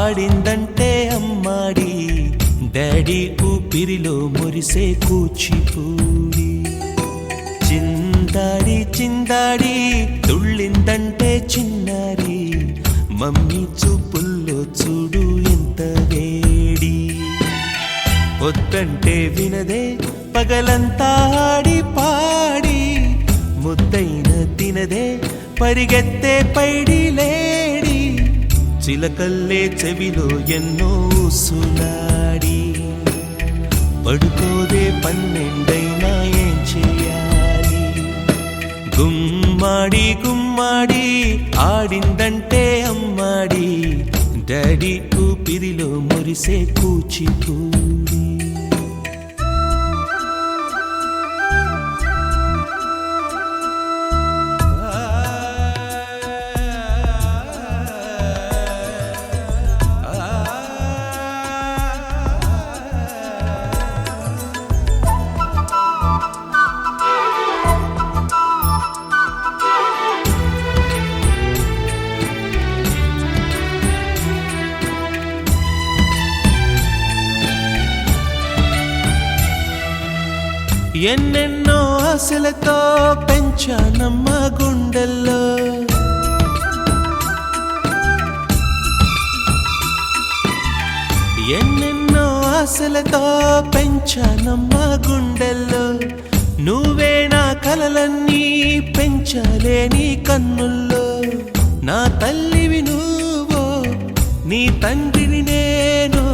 ఆడిందంటే అమ్మాడి, daddy ఊపిరిలో మురిసే కూచిపూడి. చిందాడి చిందాడి తుళ్ళిందంటే చిన్నారి, మమ్మీ చూపుల్లో చూడు ఎంత వేడి. వద్దంటే వినదే పగలంతా ఆడి పాడి, ముద్దైన తినదే పరిగెత్తే పైడి లేడి. చిలకల్లే చెవిలో ఎన్నో సులాడి, పడుకోదే పన్నెండైనా ఏం చేయాలి. గుమ్మాడి గుమ్మాడి ఆడిందంటే అమ్మాడి, డాడీ ఊపిరిలో మురిసే కూచిపూడి. ఎన్నెన్నో ఆశలతో పెంచానమ్మ గుండెల్లో, ఎన్నెన్నో ఆశలతో పెంచానమ్మ గుండెల్లో. నువ్వే నా కలలన్నీ పెంచాలే నీ కన్నుల్లో. నా తల్లివి నువ్వో, నీ తండ్రిని నేను,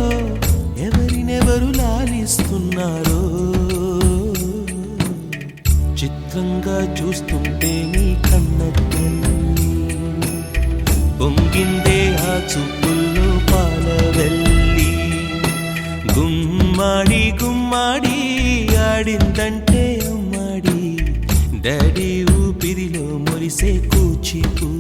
ఎవరినెవరు లాలిస్తున్నారో. చిత్రంగా చూస్తుంటే నీ కన్న తల్లి, పొంగిందే ఆ చూపుల్లో పాలవెల్లి. గుమ్మాడి గుమ్మాడి ఆడిందంటే అమ్మాడి, డాడీ ఊపిరిలో మురిసే కూచిపూడి.